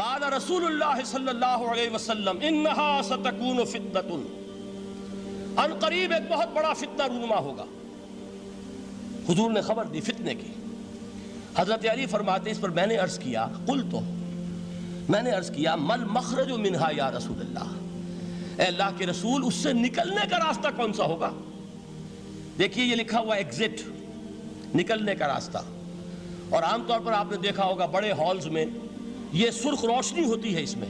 قال رسول اللہ صلی اللہ علیہ وسلم انہا ستکون فتنۃ، ان قریب ایک بہت بڑا فتنہ رونما ہوگا۔ حضور نے خبر دی فتنے کی۔ حضرت علی فرماتے اس پر میں نے عرض کیا، قلت، میں نے عرض کیا مل مخرج منہا یا رسول اللہ، اے اللہ کے رسول اس سے نکلنے کا راستہ کون سا ہوگا؟ دیکھیے یہ لکھا ہوا ایگزٹ، نکلنے کا راستہ۔ اور عام طور پر آپ نے دیکھا ہوگا بڑے ہالز میں یہ سرخ روشنی ہوتی ہے، اس میں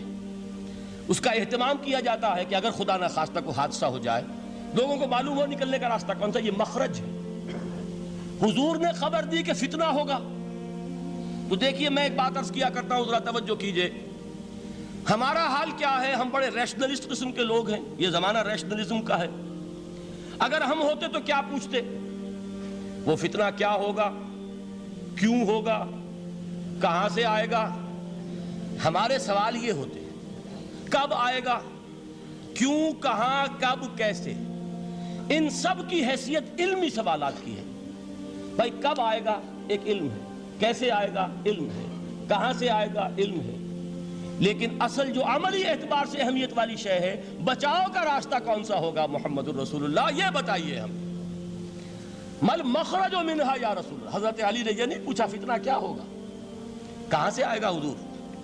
اس کا اہتمام کیا جاتا ہے کہ اگر خدا نہ خواستہ کوئی حادثہ ہو جائے لوگوں کو معلوم ہو نکلنے کا راستہ کون سا، یہ مخرج ہے۔ حضور نے خبر دی کہ فتنہ ہوگا۔ تو دیکھیے میں ایک بات عرض کیا کرتا ہوں، ذرا توجہ کیجئے۔ ہمارا حال کیا ہے؟ ہم بڑے ریشنلسٹ قسم کے لوگ ہیں، یہ زمانہ ریشنلزم کا ہے۔ اگر ہم ہوتے تو کیا پوچھتے؟ وہ فتنہ کیا ہوگا، کیوں ہوگا، کہاں سے آئے گا؟ ہمارے سوال یہ ہوتے ہیں، کب آئے گا، کیوں، کہاں، کب، کیسے۔ ان سب کی حیثیت علمی سوالات کی ہے۔ بھائی کب آئے گا ایک علم ہے، کیسے آئے گا علم ہے، کہاں سے آئے گا علم ہے، لیکن اصل جو عملی اعتبار سے اہمیت والی شے ہے، بچاؤ کا راستہ کون سا ہوگا محمد الرسول اللہ، یہ بتائیے ہم۔ مل مخرج منہا یا رسول اللہ، حضرت علی نے یہ نہیں پوچھا فتنہ کیا ہوگا، کہاں سے آئے گا حضور،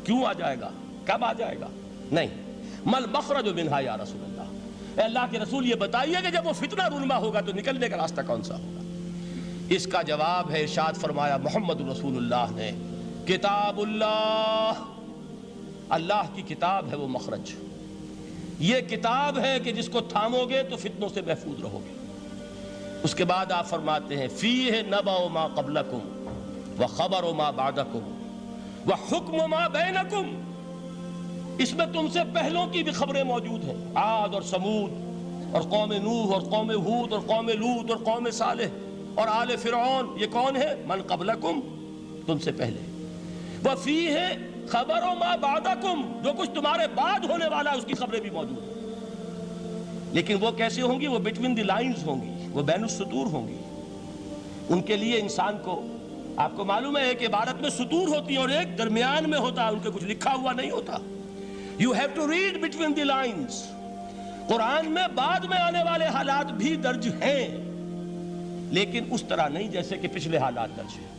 کیوں آ جائے گا، کب آ جائے گا، نہیں، مل مخرج منہا یا رسول اللہ، اے اللہ کے رسول یہ بتائیے کہ جب وہ فتنہ رونما ہوگا تو نکلنے کا راستہ کون سا ہوگا۔ اس کا جواب ہے، ارشاد فرمایا محمد رسول اللہ نے، کتاب اللہ، اللہ کی کتاب ہے وہ مخرج۔ یہ کتاب ہے کہ جس کو تھامو گے تو فتنوں سے محفوظ رہو گے۔ اس کے بعد آپ فرماتے ہیں فیہ نبأ ما قبلکم وخبر ما بعدکم وحکم ما بینکم، اس میں تم سے پہلوں کی بھی خبریں موجود ہیں، عاد اور سمود اور قوم نوح اور قوم ہود اور قوم لوط اور قوم صالح اور آل فرعون، یہ کون ہے؟ من قبلکم، تم سے پہلے۔ وفیہ خبر ما بعدکم، جو کچھ تمہارے بعد ہونے والا ہے اس کی خبریں بھی موجود ہیں، لیکن وہ کیسے ہوں گی؟ وہ بٹوین دی لائنز ہوں گی، وہ بین السطور ہوں گی۔ ان کے لیے انسان کو، آپ کو معلوم ہے ایک عبارت میں سطور ہوتی ہیں اور ایک درمیان میں ہوتا ہے، ان کے کچھ لکھا ہوا نہیں ہوتا۔ You have to read between the lines۔ قرآن میں بعد میں آنے والے حالات بھی درج ہیں، لیکن اس طرح نہیں جیسے کہ پچھلے حالات درج ہیں۔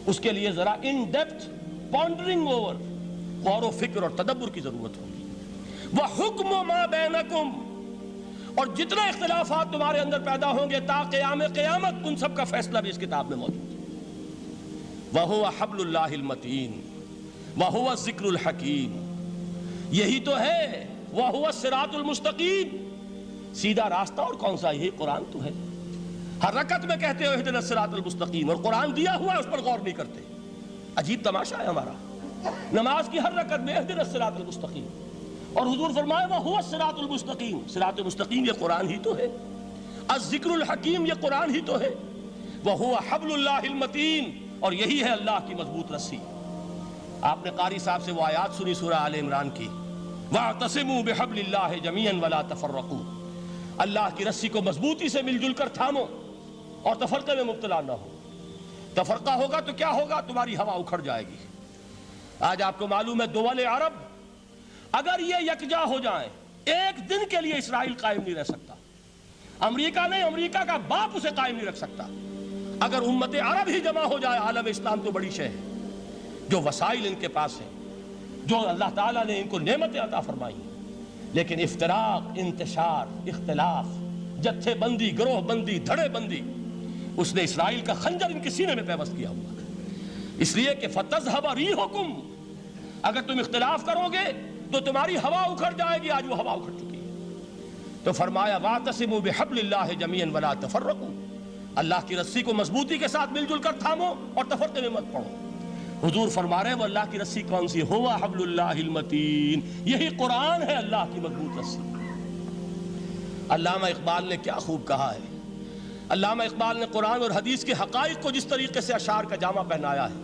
اس کے لیے ذرا ان ڈیپتھ پونڈرنگ اوور، غور و فکر اور تدبر کی ضرورت ہوگی۔ وَحُکْمُ مَا بَيْنَكُمْ، اور جتنے اختلافات تمہارے اندر پیدا ہوں گے تا قیام قیامت، ان سب کا فیصلہ بھی اس کتاب میں موجود ہے۔ وَهُوَ حَبْلُ اللَّهِ الْمَتِينُ وَهُوَ الذِّكْرُ الْحَكِيمُ، یہی تو ہے وَهُوَ الصِّرَاطُ الْمُسْتَقِيمُ، سیدھا راستہ اور کون سا؟ یہی قرآن تو ہے۔ ہر رکعت میں کہتے ہو اہدنا الصراط المستقیم، اور قرآن دیا ہوا ہے اس پر غور نہیں کرتے۔ عجیب تماشا ہے ہمارا، نماز کی ہر رکعت میں اہدنا الصراط المستقیم، اور حضور فرمایا وَهُوَ الصراط المستقیم، صراط مستقیم یہ قرآن ہی تو ہے، الذکر الحکیم یہ قرآن ہی تو ہے، وَهُوَ حبل اللہ المتین، اور یہی ہے اللہ کی مضبوط رسی۔ آپ نے قاری صاحب سے وہ آیات سنی سورہ آل عمران کی، وَاعْتَصِمُوا بِحَبْلِ اللَّهِ جَمِيعًا وَلَا تَفَرَّقُوا، اللہ کی رسی کو مضبوطی سے مل جل کر تھامو اور تفرقے میں مبتلا نہ ہو۔ تفرقہ ہوگا تو کیا ہوگا؟ تمہاری ہوا اکھڑ جائے گی۔ آج آپ کو معلوم ہے دول عرب اگر یہ یکجا ہو جائیں، ایک دن کے لیے اسرائیل قائم نہیں رہ سکتا۔ امریکہ نہیں، امریکہ کا باپ اسے قائم نہیں رکھ سکتا۔ اگر امت عرب ہی جمع ہو جائے، عالم اسلام تو بڑی شے ہے، جو وسائل ان کے پاس ہیں، جو اللہ تعالیٰ نے ان کو نعمتیں عطا فرمائی ہیں، لیکن افتراق، انتشار، اختلاف، جتھے بندی، گروہ بندی، دھڑے بندی، اس نے اسرائیل کا خنجر ان کے سینے میں پیوست کیا ہوا، اس لیے کہ فَتَذْهَبَ رِيحُكُمْ، اگر تم اختلاف کرو گے تو تمہاری ہوا اکھڑ جائے گی۔ آج وہ ہوا اکھڑ چکی ہے۔ تو فرمایا وَاعْتَصِمُوا بِحَبْلِ اللَّهِ جَمِيعًا وَلَا تَفَرَّقُوا، اللہ کی رسی کو مضبوطی کے ساتھ مل جل کر تھامو اور تفرقے میں مت پڑو۔ حضور فرما رہے ہیں وہ اللہ کی رسی کون سی؟ ہوا حبل اللہ المتین، یہی قرآن ہے اللہ کی مضبوط رسی۔ علامہ اقبال نے کیا خوب کہا ہے، علامہ اقبال نے قرآن اور حدیث کے حقائق کو جس طریقے سے اشعار کا جامع پہنایا ہے،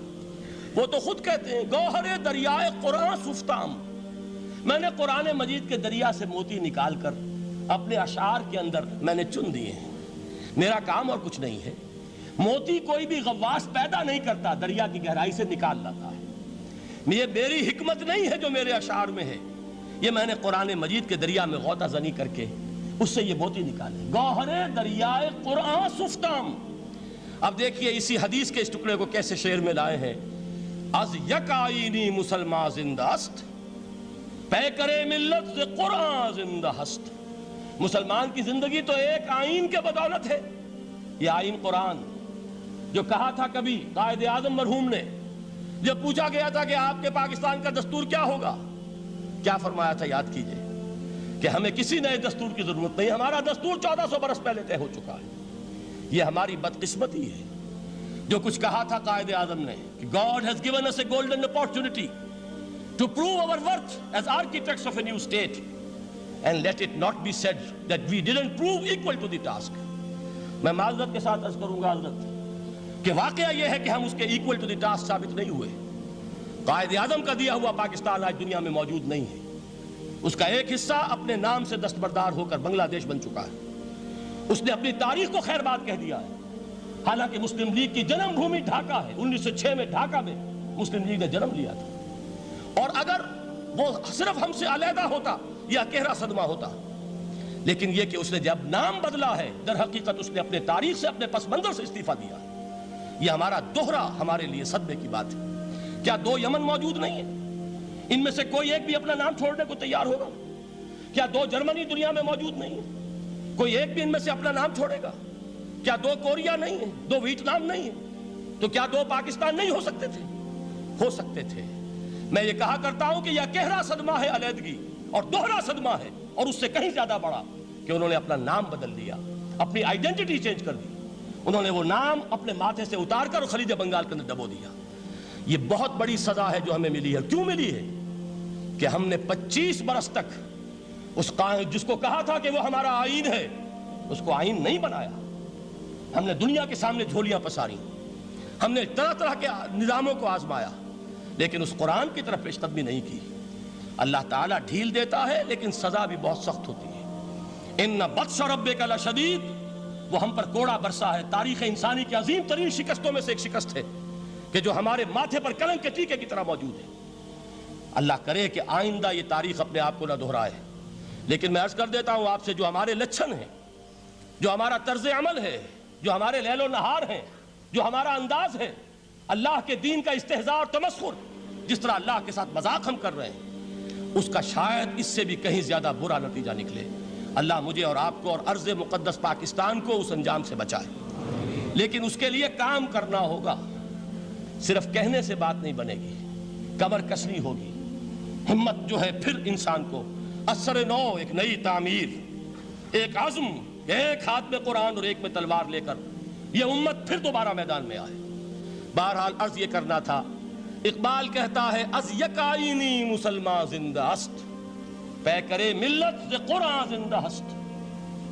وہ تو خود کہتے ہیں گوہر دریائے قرآن سفتام، میں نے قرآن مجید کے دریا سے موتی نکال کر اپنے اشعار کے اندر میں نے چن دیے ہیں، میرا کام اور کچھ نہیں ہے۔ موتی کوئی بھی غواص پیدا نہیں کرتا، دریا کی گہرائی سے نکال لاتا ہے۔ یہ میری حکمت نہیں ہے جو میرے اشعار میں ہے، یہ میں نے قرآن مجید کے دریا میں غوطہ زنی کر کے اس سے یہ موتی نکالے، گوہر دریائے قرآن سفتام۔ اب دیکھیے اسی حدیث کے اس ٹکڑے کو کیسے شعر میں لائے ہیں۔ از یک آئینی مسلمان زندہ است، پیکرے ملت سے قرآن زندہ ہست۔ مسلمان کی زندگی تو ایک آئین کے بدولت ہے، یہ آئین قرآن، جو کہا تھا کبھی قائد اعظم مرحوم نے جب پوچھا گیا تھا کہ آپ کے پاکستان کا دستور کیا ہوگا، کیا فرمایا تھا یاد کیجئے کہ ہمیں کسی نئے دستور کی ضرورت نہیں، ہمارا دستور 1400 برس پہلے طے ہو چکا ہے۔ یہ ہماری بدقسمتی ہے جو کچھ کہا تھا قائد اعظم نے کہ God has given us a golden opportunity to prove our worth as architects of a new state, and let it not be said that we didn't prove equal to the task۔ میں معذرت کے ساتھ عرض کروں گا حضرت کہ واقعہ یہ ہے کہ ہم اس کے equal to the task ثابت نہیں ہوئے۔ قائد اعظم کا دیا ہوا پاکستان آج دنیا میں موجود نہیں ہے، اس کا ایک حصہ اپنے نام سے دستبردار ہو کر بنگلہ دیش بن چکا ہے، اس نے اپنی تاریخ کو خیر بات کہہ دیا ہے۔ حالانکہ مسلم لیگ کی جنم بھومی ڈھاکہ ہے، 1906 میں ڈھاکہ میں مسلم لیگ نے جنم لیا تھا، اور اگر وہ صرف ہم سے علیحدہ ہوتا یہ اکیرا صدمہ ہوتا، لیکن یہ کہ اس نے جب نام بدلا ہے در حقیقت اس نے اپنے تاریخ سے اپنے پس منظر سے استعفیٰ دیا ہے۔ یہ ہمارا دوہرا ہمارے لیے صدمے کی بات ہے۔ کیا 2 یمن موجود نہیں ہیں؟ ان میں سے کوئی ایک بھی اپنا نام چھوڑنے کو تیار ہوگا؟ کیا 2 جرمنی دنیا میں موجود نہیں ہیں؟ کوئی ایک بھی ان میں سے اپنا نام چھوڑے گا؟ کیا 2 کوریا نہیں ہیں؟ 2 ویتنام نہیں ہیں؟ تو کیا 2 پاکستان نہیں ہو سکتے تھے؟ ہو سکتے تھے۔ میں یہ کہا کرتا ہوں کہ یہ گہرا صدمہ ہے علیحدگی، اور دوہرا صدمہ ہے، اور اس سے کہیں زیادہ بڑا کہ انہوں نے اپنا نام بدل لیا، اپنی آئیڈینٹی چینج کر دی، انہوں نے وہ نام اپنے ماتھے سے اتار کر خلیج بنگال کے اندر دبو دیا۔ یہ بہت بڑی سزا ہے جو ہمیں ملی ہے۔ کیوں ملی ہے؟ کہ ہم نے 25 برس تک اس قائد جس کو کہا تھا کہ وہ ہمارا آئین ہے، اس کو آئین نہیں بنایا۔ ہم نے دنیا کے سامنے جھولیاں پساری، ہم نے طرح طرح کے نظاموں کو آزمایا، لیکن اس قرآن کی طرف پیش قدمی نہیں کی۔ اللہ تعالیٰ ڈھیل دیتا ہے لیکن سزا بھی بہت سخت ہوتی ہے۔ ان بطش ربک لشدید، وہ ہم پر کوڑا برسا ہے۔ تاریخ انسانی کی عظیم ترین شکستوں میں سے ایک شکست ہے کہ جو ہمارے ماتھے پر کلنک کے ٹیکے کی طرح موجود ہے۔ اللہ کرے کہ آئندہ یہ تاریخ اپنے آپ کو نہ دہرائے، لیکن میں عرض کر دیتا ہوں آپ سے، جو ہمارے لچھن ہیں، جو ہمارا طرز عمل ہے، جو ہمارے لیل و نہار ہیں، جو ہمارا انداز ہے، اللہ کے دین کا استہزاء اور تمسخر، جس طرح اللہ کے ساتھ مذاق ہم کر رہے ہیں، اس کا شاید اس سے بھی کہیں زیادہ برا نتیجہ نکلے۔ اللہ مجھے اور آپ کو اور ارض مقدس پاکستان کو اس انجام سے بچائے، لیکن اس کے لیے کام کرنا ہوگا۔ صرف کہنے سے بات نہیں بنے گی، کمر کسنی ہوگی، ہمت جو ہے پھر انسان کو اثر نو، ایک نئی تعمیر، ایک عزم، ایک ہاتھ میں قرآن اور ایک میں تلوار لے کر یہ امت پھر دوبارہ میدان میں آئے۔ بہرحال عرض یہ کرنا تھا، اقبال کہتا ہے از یک آئینی مسلمان زندہ است، پیکرے ملت سے قرآن زندہ ہست،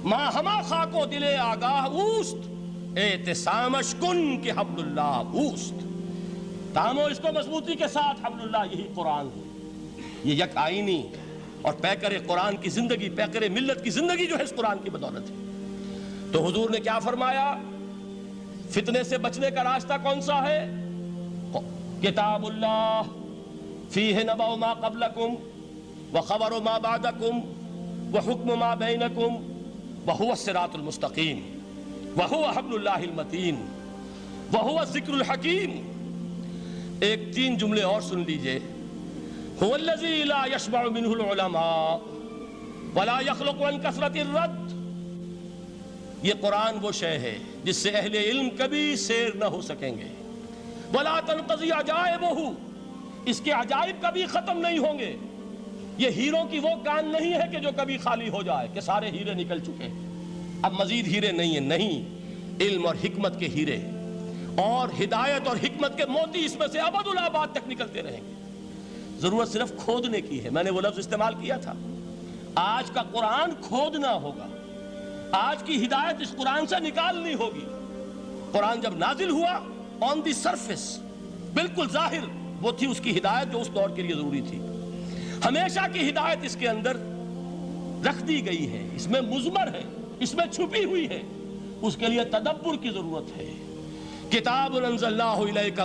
ماں ہما خاک و دل آگاہ اوست، اعتصامش کن کہ حبل اللہ اوست۔ تامو اس کو مضبوطی کے ساتھ، حبل اللہ یہی قرآن ہے۔ یہ یک آئینی اور پیکر قرآن کی زندگی، پیکر ملت کی زندگی جو ہے اس قرآن کی بدولت ہے۔ تو حضور نے کیا فرمایا؟ فتنے سے بچنے کا راستہ کون سا ہے؟ کتاب اللہ فیہ نبأ ما قبلکم وخبر ما بعدکم وحکم ما بینکم وہو الصراط المستقیم وہو حبل اللہ المتین وہو الذکر الحکیم۔ ایک 3 جملے اور سن لیجئے۔ هو الذی لا یشبع منہ العلماء ولا یخلق عن کثرت الرد۔ یہ قرآن وہ شے ہے جس سے اہل علم کبھی سیر نہ ہو سکیں گے۔ ولا تنقضی عجائبہ، اس کے عجائب کبھی ختم نہیں ہوں گے۔ یہ ہیروں کی وہ کان نہیں ہے کہ جو کبھی خالی ہو جائے کہ سارے ہیرے نکل چکے، اب مزید ہیرے نہیں ہیں، نہیں، علم اور حکمت کے ہیرے اور ہدایت اور حکمت کے موتی اس میں سے ابد الآباد تک نکلتے رہیں گے۔ ضرورت صرف کھودنے کی ہے۔ میں نے وہ لفظ استعمال کیا تھا، آج کا قرآن کھودنا ہوگا، آج کی ہدایت اس قرآن سے نکالنی ہوگی۔ قرآن جب نازل ہوا آن دی سرفیس، بالکل ظاہر وہ تھی اس کی ہدایت جو اس دور کے لیے ضروری تھی۔ ہمیشہ کی ہدایت اس کے اندر رکھ دی گئی ہے، اس میں مضمر ہے، اس میں چھپی ہوئی ہے، اس کے لیے تدبر کی ضرورت ہے۔ کتاب انزلناہ الیک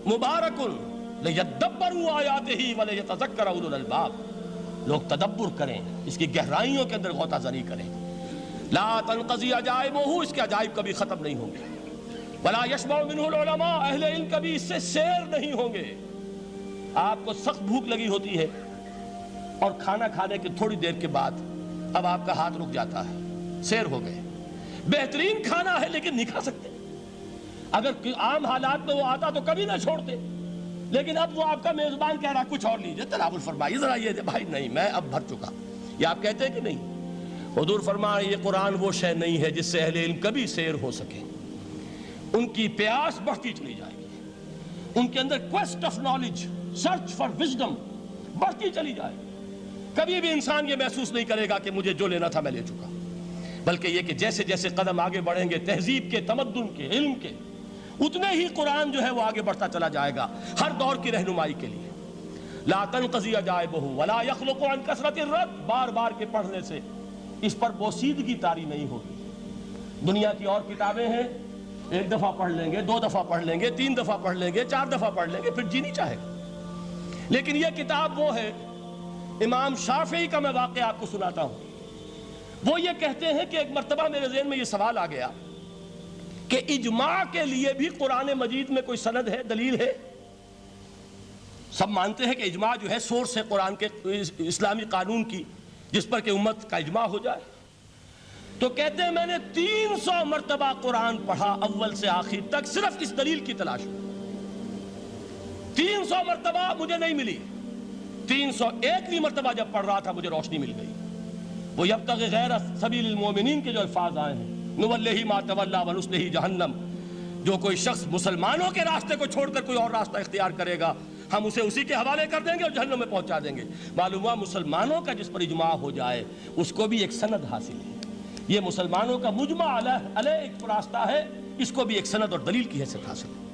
مبارک لِيَدَّبَّرُوا آیَاتِهِ وَلِيَتَذَكَّرَ أُولُو الْأَلْبَابِ، لوگ تدبر کریں، اس کی گہرائیوں کے اندر غوطہ زنی کریں۔ لا تنقضی عجائبہ، اس کے عجائب کبھی ختم نہیں ہوں گے۔ ولا یشبع منہ العلماء، اہل علم کبھی اس سے سیر نہیں ہوں گے۔ آپ کو سخت بھوک لگی ہوتی ہے اور کھانا کھانے کے تھوڑی دیر کے بعد اب آپ کا ہاتھ رک جاتا ہے، سیر ہو گئے، بہترین کھانا ہے لیکن نہیں کھا سکتے۔ اگر عام حالات میں وہ آتا تو کبھی نہ چھوڑتے، لیکن اب وہ آپ کا میزبان کہہ رہا کچھ اور لیجئے، تناول فرمائیے ذرا، یہ دے بھائی نہیں میں اب بھر چکا، یہ آپ کہتے ہیں کہ نہیں؟ حضور فرمائے یہ قرآن وہ شے نہیں ہے جس سے اہل علم کبھی سیر ہو سکے، ان کی پیاس بڑھتی چلی جائے گی، ان کے اندر quest of knowledge, search for wisdom بڑھتی چلی جائے گی۔ کبھی بھی انسان یہ محسوس نہیں کرے گا کہ مجھے جو لینا تھا میں لے چکا، بلکہ یہ کہ جیسے جیسے قدم آگے بڑھیں گے تہذیب کے، تمدن کے، علم کے، اتنے ہی قرآن جو ہے وہ آگے بڑھتا چلا جائے گا ہر دور کی رہنمائی کے لیے۔ لا تنقضی عجائبہ ولا یخلق عن کثرت الرد، بار بار کے پڑھنے سے اس پر بوسیدگی طاری نہیں ہوگی۔ دنیا کی اور کتابیں ہیں، ایک دفعہ پڑھ لیں گے، دو دفعہ پڑھ لیں گے، تین دفعہ پڑھ لیں گے، چار دفعہ پڑھ لیں گے، پھر جی نہیں چاہے گا۔ لیکن یہ کتاب وہ ہے، امام شافعی کا میں واقعہ آپ کو سناتا ہوں۔ وہ یہ کہتے ہیں کہ ایک مرتبہ میرے ذہن میں یہ سوال آ گیا کہ اجماع کے لیے بھی قرآن مجید میں کوئی سند ہے، دلیل ہے؟ سب مانتے ہیں کہ اجماع جو ہے سورس ہے قرآن کے اسلامی قانون کی، جس پر کہ امت کا اجماع ہو جائے۔ تو کہتے ہیں میں نے 300 مرتبہ قرآن پڑھا اول سے آخر تک، صرف اس دلیل کی تلاش میں۔ 300 مرتبہ مجھے نہیں ملی، 301ویں مرتبہ جب پڑھ رہا تھا مجھے روشنی مل گئی۔ وہ یبتغی غیر سبیل المومنین کے جو الفاظ آئے ہیں، نولہ ما تولی ونصلہ جہنم، جو کوئی شخص مسلمانوں کے راستے کو چھوڑ کر کوئی اور راستہ اختیار کرے گا ہم اسے اسی کے حوالے کر دیں گے اور جہنم میں پہنچا دیں گے۔ معلوم ہوا مسلمانوں کا جس پر اجماع ہو جائے اس کو بھی ایک سند حاصل ہے، یہ مسلمانوں کا مجمع علیہ ایک راستہ ہے، اس کو بھی ایک سند اور دلیل کی حیثیت حاصل ہے۔